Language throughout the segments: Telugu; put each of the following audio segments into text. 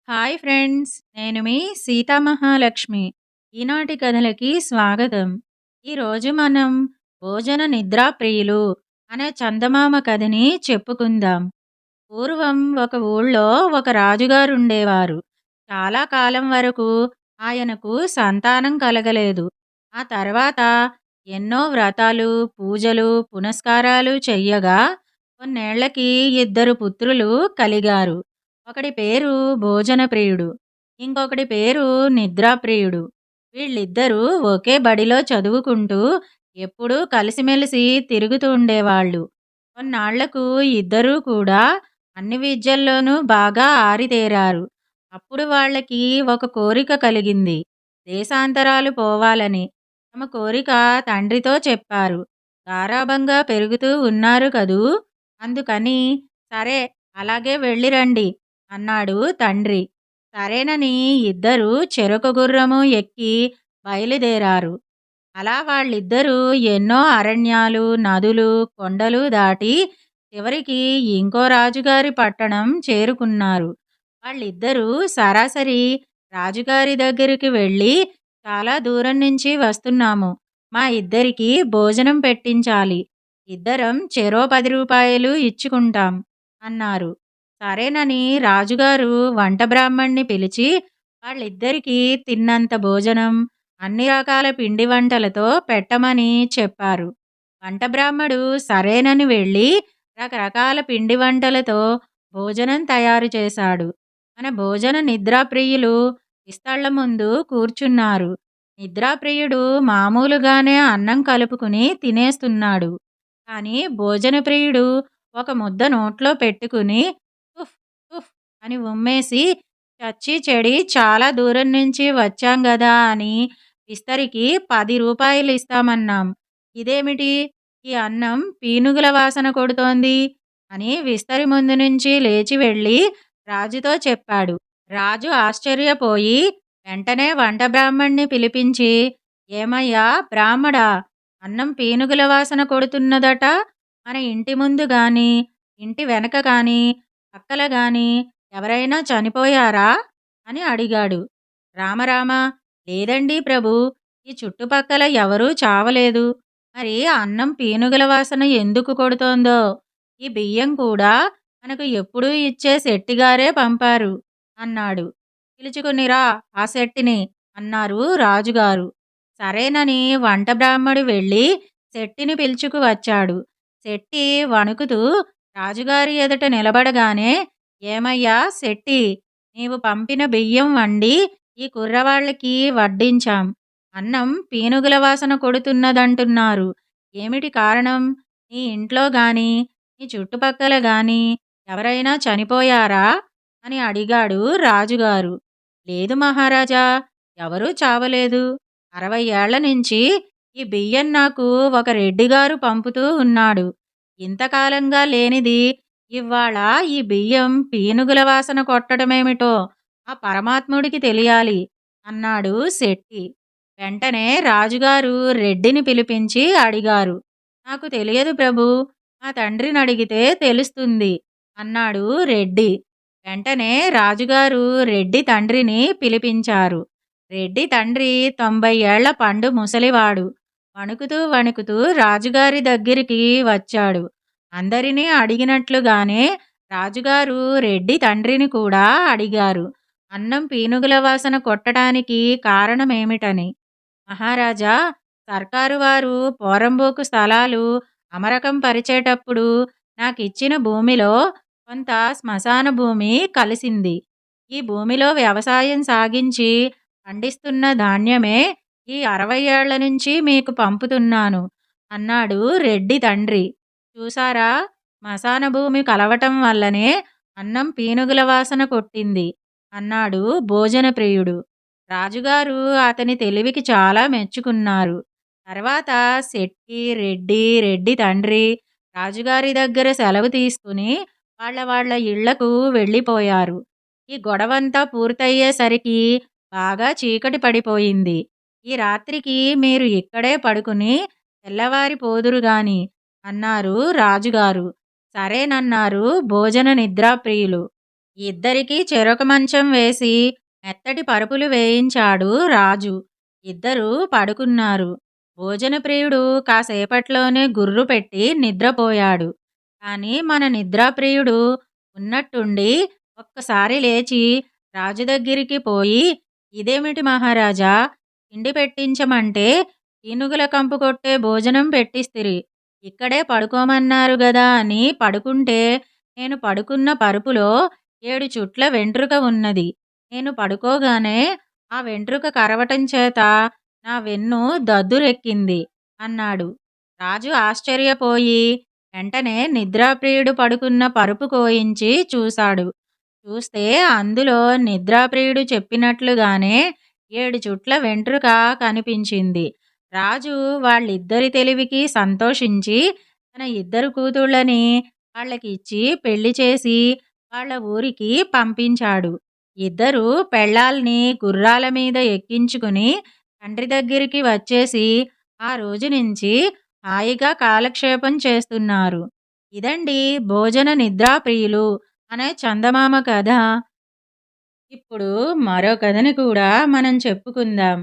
హాయ్ ఫ్రెండ్స్, నేను మీ సీతామహాలక్ష్మి. ఈనాటి కథలకి స్వాగతం. ఈరోజు మనం భోజన నిద్రా ప్రియులు అనే చందమామ కథని చెప్పుకుందాం. పూర్వం ఒక ఊళ్ళో ఒక రాజుగారు ఉండేవారు. చాలా కాలం వరకు ఆయనకు సంతానం కలగలేదు. ఆ తర్వాత ఎన్నో వ్రతాలు, పూజలు, పునస్కారాలు చెయ్యగా కొన్నేళ్లకి ఇద్దరు పుత్రులు కలిగారు. ఒకడి పేరు భోజనప్రియుడు, ఇంకొకడి పేరు నిద్రాప్రియుడు. వీళ్ళిద్దరూ ఒకే బడిలో చదువుకుంటూ ఎప్పుడూ కలిసిమెలిసి తిరుగుతూ ఉండేవాళ్ళు. కొన్నాళ్లకు ఇద్దరూ కూడా అన్ని విద్యల్లోనూ బాగా ఆరితేరారు. అప్పుడు వాళ్ళకి ఒక కోరిక కలిగింది. దేశాంతరాలు పోవాలని. తమ కోరిక తండ్రితో చెప్పారు. గారాబంగా పెరుగుతూ ఉన్నారు కదూ, అందుకని సరే, అలాగే వెళ్ళిరండి అన్నాడు తండ్రి. సరేనని ఇద్దరూ చెరొక గుర్రము ఎక్కి బయలుదేరారు. అలా వాళ్ళిద్దరూ ఎన్నో అరణ్యాలు, నదులు, కొండలు దాటి చివరికి ఇంకో రాజుగారి పట్టణం చేరుకున్నారు. వాళ్ళిద్దరూ సరాసరి రాజుగారి దగ్గరికి వెళ్ళి, చాలా దూరం నుంచి వస్తున్నాము, మా ఇద్దరికి భోజనం పెట్టించాలి, ఇద్దరం చెరో 10 రూపాయలు ఇచ్చుకుంటాం అన్నారు. సరేనని రాజుగారు వంట బ్రాహ్మణ్ణి పిలిచి వాళ్ళిద్దరికీ తిన్నంత భోజనం అన్ని రకాల పిండి వంటలతో పెట్టమని చెప్పారు. వంట బ్రాహ్మడు సరేనని వెళ్ళి రకరకాల పిండి వంటలతో భోజనం తయారు చేశాడు. మన భోజన నిద్రాప్రియులు విస్తళ్ళ ముందు కూర్చున్నారు. నిద్రాప్రియుడు మామూలుగానే అన్నం కలుపుకుని తినేస్తున్నాడు. కానీ భోజనప్రియుడు ఒక ముద్ద నోట్లో పెట్టుకుని ఉఫ్ ఉఫ్ అని ఉమ్మేసి, చచ్చి చెడి చాలా దూరం నుంచి వచ్చాం గదా అని విస్తరికి 10 రూపాయలు ఇస్తామన్నాం, ఇదేమిటి, ఈ అన్నం పీనుగుల వాసన కొడుతోంది అని విస్తరి ముందు నుంచి లేచి వెళ్ళి రాజుతో చెప్పాడు. రాజు ఆశ్చర్యపోయి వెంటనే వంట బ్రాహ్మణ్ణి పిలిపించి, ఏమయ్యా బ్రాహ్మడా, అన్నం పీనుగుల వాసన కొడుతున్నదట, మన ఇంటి ముందు గాని, ఇంటి వెనక గాని, పక్కల గాని ఎవరైనా చనిపోయారా అని అడిగాడు. రామరామ, లేదండి ప్రభు, ఈ చుట్టుపక్కల ఎవరూ చావలేదు. మరి అన్నం పీనుగల వాసన ఎందుకు కొడుతోందో, ఈ బియ్యం కూడా మనకు ఎప్పుడూ ఇచ్చే శెట్టిగారే పంపారు అన్నాడు. పిలుచుకునిరా ఆ శెట్టిని అన్నారు రాజుగారు. సరేనని వంట బ్రాహ్మడు వెళ్ళి శెట్టిని పిలుచుకు వచ్చాడు. శెట్టి వణుకుతూ రాజుగారి ఎదుట నిలబడగానే, ఏమయ్యా శెట్టి, నీవు పంపిన బియ్యం వండి ఈ కుర్రవాళ్ళకి వడ్డించాం. అన్నం పీనుగుల వాసన కొడుతున్నదంటున్నారు. ఏమిటి కారణం? నీ ఇంట్లో గాని, నీ చుట్టుపక్కల గాని ఎవరైనా చనిపోయారా అని అడిగాడు రాజుగారు. లేదు మహారాజా, ఎవరూ చావలేదు. 60 ఏళ్ల నుంచి ఈ బియ్యం నాకు ఒక రెడ్డిగారు పంపుతూ ఉన్నాడు. ఇంతకాలంగా లేనిది ఇవ్వాళ ఈ బియ్యం పీనుగుల వాసన కొట్టడమేమిటో ఆ పరమాత్ముడికి తెలియాలి అన్నాడు శెట్టి. వెంటనే రాజుగారు రెడ్డిని పిలిపించి అడిగారు. నాకు తెలియదు ప్రభూ, మా తండ్రిని అడిగితే తెలుస్తుంది అన్నాడు రెడ్డి. వెంటనే రాజుగారు రెడ్డి తండ్రిని పిలిపించారు. రెడ్డి తండ్రి 90 ఏళ్ల పండు ముసలివాడు. వణుకుతూ వణుకుతూ రాజుగారి దగ్గరికి వచ్చాడు. అందరినీ అడిగినట్లుగానే రాజుగారు రెడ్డి తండ్రిని కూడా అడిగారు, అన్నం పీనుగుల వాసన కొట్టడానికి కారణమేమిటని. మహారాజా, సర్కారు వారు పోరంబోకు స్థలాలు అమరకం పరిచేటప్పుడు నాకిచ్చిన భూమిలో కొంత శ్మశాన భూమి కలిసింది. ఈ భూమిలో వ్యవసాయం సాగించి పండిస్తున్న ధాన్యమే ఈ 60 ఏళ్ల నుంచి మీకు పంపుతున్నాను అన్నాడు రెడ్డి తండ్రి. చూసారా, శ్మశాన భూమి కలవటం వల్లనే అన్నం పీనుగుల వాసన కొట్టింది అన్నాడు భోజనప్రియుడు. రాజుగారు అతని తెలివికి చాలా మెచ్చుకున్నారు. తర్వాత శెట్టి, రెడ్డి, రెడ్డి తండ్రి రాజుగారి దగ్గర సెలవు తీసుకుని వాళ్ళ వాళ్ళ ఇళ్లకు వెళ్ళిపోయారు. ఈ గొడవంతా పూర్తయ్యేసరికి బాగా చీకటి పడిపోయింది. ఈ రాత్రికి మీరు ఇక్కడే పడుకుని తెల్లవారి పోదురుగాని అన్నారు రాజుగారు. సరేనన్నారు భోజన నిద్రాప్రియులు. ఇద్దరికీ చెరొక మంచం వేసి మెత్తటి పరుపులు వేయించాడు రాజు. ఇద్దరూ పడుకున్నారు. భోజనప్రియుడు కాసేపట్లోనే గుర్రు పెట్టి నిద్రపోయాడు. కాని మన నిద్రాప్రియుడు ఉన్నట్టుండి ఒక్కసారి లేచి రాజు దగ్గరికి పోయి, "ఇదేమిటి మహారాజా, తిండి పెట్టించమంటే ఈనుగుల కంపు కొట్టే భోజనం పెట్టిస్తిరి. ఇక్కడే పడుకోమన్నారు గదా అని పడుకుంటే నేను పడుకున్న పరుపులో 7 చుట్ల వెంట్రుక ఉన్నది. నేను పడుకోగానే ఆ వెంట్రుక కరవటం చేత నా వెన్ను దద్దురెక్కింది" అన్నాడు. రాజు ఆశ్చర్యపోయి వెంటనే నిద్రాప్రియుడు పడుకున్న పరుపు కోయించి చూశాడు. చూస్తే అందులో నిద్రాప్రియుడు చెప్పినట్లుగానే 7 చుట్ల వెంట్రుక కనిపించింది. రాజు వాళ్ళిద్దరి తెలివికి సంతోషించి తన ఇద్దరు కూతుళ్ళని వాళ్ళకి ఇచ్చి పెళ్లి చేసి వాళ్ళ ఊరికి పంపించాడు. ఇద్దరు పెళ్ళాల్ని గుర్రాల మీద ఎక్కించుకుని తండ్రి దగ్గరికి వచ్చేసి ఆ రోజు నుంచి హాయిగా కాలక్షేపం చేస్తున్నారు. ఇదండి భోజన నిద్రాప్రియులు అనే చందమామ కథ. ఇప్పుడు మరో కథని కూడా మనం చెప్పుకుందాం.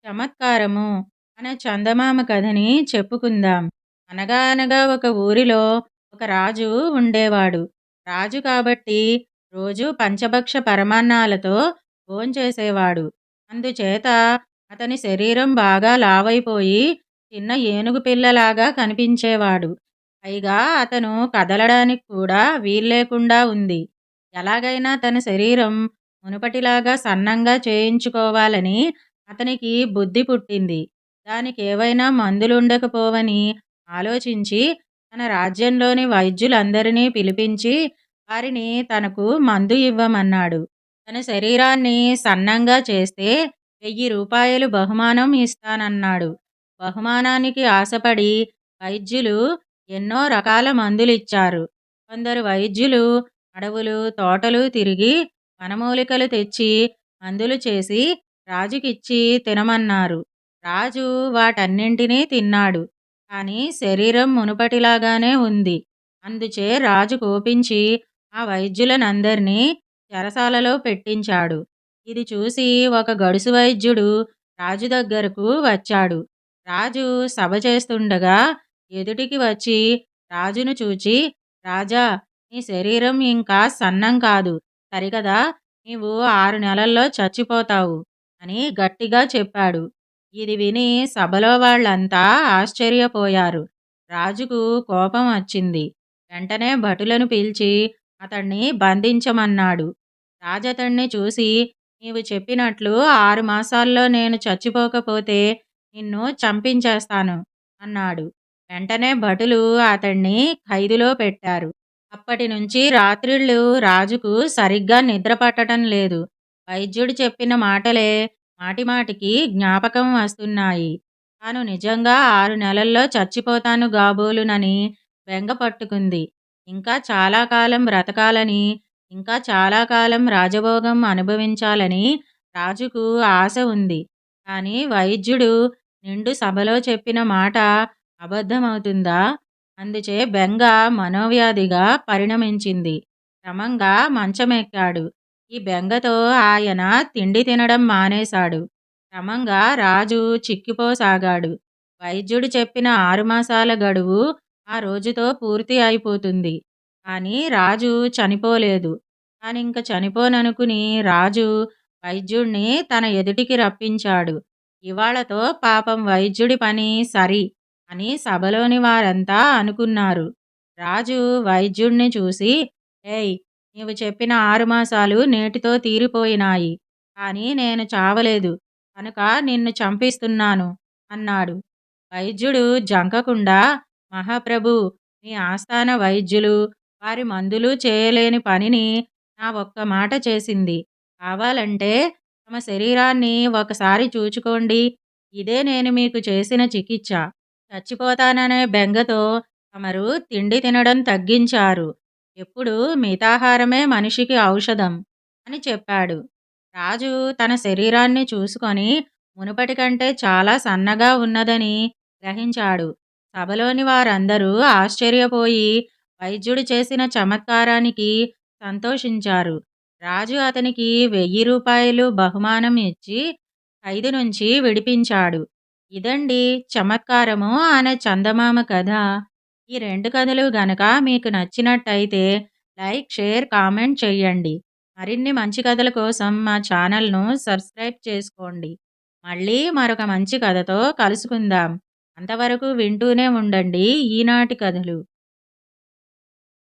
చమత్కారము అనే చందమామ కథని చెప్పుకుందాం. అనగా అనగా ఒక ఊరిలో ఒక రాజు ఉండేవాడు. రాజు కాబట్టి రోజు పంచభక్ష పరమాన్నాలతో భోంచేసేవాడు. అందుచేత అతని శరీరం బాగా లావైపోయి చిన్న ఏనుగు పిల్లలాగా కనిపించేవాడు. పైగా అతను కదలడానికి కూడా వీల్లేకుండా ఉంది. ఎలాగైనా తన శరీరం మునుపటిలాగా సన్నంగా చేయించుకోవాలని అతనికి బుద్ధి పుట్టింది. దానికేవైనా మందులుండకపోవని ఆలోచించి తన రాజ్యంలోని వైద్యులందరినీ పిలిపించి వారిని తనకు మందు ఇవ్వమన్నాడు. తన శరీరాన్ని సన్నంగా చేస్తే 1000 రూపాయలు బహుమానం ఇస్తానన్నాడు. బహుమానానికి ఆశపడి వైద్యులు ఎన్నో రకాల మందులిచ్చారు. కొందరు వైద్యులు అడవులు, తోటలు తిరిగి వనమూలికలు తెచ్చి మందులు చేసి రాజుకిచ్చి తినమన్నారు. రాజు వాటన్నింటినీ తిన్నాడు. కాని శరీరం మునుపటిలాగానే ఉంది. అందుచే రాజు కోపించి ఆ వైద్యులనందర్నీ చెరసాలలో పెట్టించాడు. ఇది చూసి ఒక గడుసు వైద్యుడు రాజు దగ్గరకు వచ్చాడు. రాజు సభ చేస్తుండగా ఎదుటికి వచ్చి రాజును చూచి, "రాజా, నీ శరీరం ఇంకా సన్నం కాదు సరికదా, నీవు 6 నెలల్లో చచ్చిపోతావు" అని గట్టిగా చెప్పాడు. ఇది విని సభలో వాళ్ళంతా ఆశ్చర్యపోయారు. రాజుకు కోపం వచ్చింది. వెంటనే భటులను పిలిచి అతణ్ణి బంధించమన్నాడు. రాజతణ్ణి చూసి, "నీవు చెప్పినట్లు 6 మాసాల్లో నేను చచ్చిపోకపోతే నిన్ను చంపించేస్తాను" అన్నాడు. వెంటనే భటులు అతణ్ణి ఖైదులో పెట్టారు. అప్పటినుంచి రాత్రిళ్ళు రాజుకు సరిగ్గా నిద్ర పట్టటం లేదు. వైద్యుడు చెప్పిన మాటలే మాటిమాటికి జ్ఞాపకం వస్తున్నాయి. తాను నిజంగా 6 నెలల్లో చచ్చిపోతాను కాబోలునని బెంగ పట్టుకుంది. ఇంకా చాలా కాలం బ్రతకాలని, ఇంకా చాలా కాలం రాజభోగం అనుభవించాలని రాజుకు ఆశ ఉంది. కాని వైద్యుడు నిండు సభలో చెప్పిన మాట అబద్ధమవుతుందా? అందుచే బెంగ మనోవ్యాధిగా పరిణమించింది. క్రమంగా మంచమెక్కాడు. ఈ బెంగతో ఆయన తిండి తినడం మానేశాడు. క్రమంగా రాజు చిక్కిపోసాగాడు. వైద్యుడు చెప్పిన 6 మాసాల గడువు ఆ రోజుతో పూర్తి అయిపోతుంది. కాని రాజు చనిపోలేదు. తానింక చనిపోననుకుని రాజు వైద్యుణ్ణి తన ఎదుటికి రప్పించాడు. ఇవాళతో పాపం వైద్యుడి పని సరి అని సభలోని వారంతా అనుకున్నారు. రాజు వైద్యుణ్ణి చూసి, "ఏయ్, నీవు చెప్పిన 6 మాసాలు నేటితో తీరిపోయినాయి. కాని నేను చావలేదు కనుక నిన్ను చంపిస్తున్నాను" అన్నాడు. వైద్యుడు జంకకుండా, "మహాప్రభూ, మీ ఆస్థాన వైద్యులు వారి మందులు చేయలేని పనిని నా ఒక్క మాట చేసింది. కావాలంటే తమ శరీరాన్ని ఒకసారి చూచుకోండి. ఇదే నేను మీకు చేసిన చికిత్స. చచ్చిపోతాననే బెంగతో తమరు తిండి తినడం తగ్గించారు. ఎప్పుడు మితాహారమే మనిషికి ఔషధం" అని చెప్పాడు. రాజు తన శరీరాన్ని చూసుకొని మునుపటి కంటే చాలా సన్నగా ఉన్నదని గ్రహించాడు. సభలోని వారందరూ ఆశ్చర్యపోయి వైద్యుడు చేసిన చమత్కారానికి సంతోషించారు. రాజు అతనికి 1000 బహుమానం ఇచ్చి ఖైదు నుంచి విడిపించాడు. ఇదండి చమత్కారము అనే చందమామ కథ. ఈ 2 కథలు గనక మీకు నచ్చినట్టయితే లైక్, షేర్, కామెంట్ చేయండి. మరిన్ని మంచి కథల కోసం మా ఛానల్‌ను సబ్స్క్రైబ్ చేసుకోండి. మళ్ళీ మరొక మంచి కథతో కలుసుకుందాం. అంతవరకు వింటూనే ఉండండి ఈనాటి కథలు.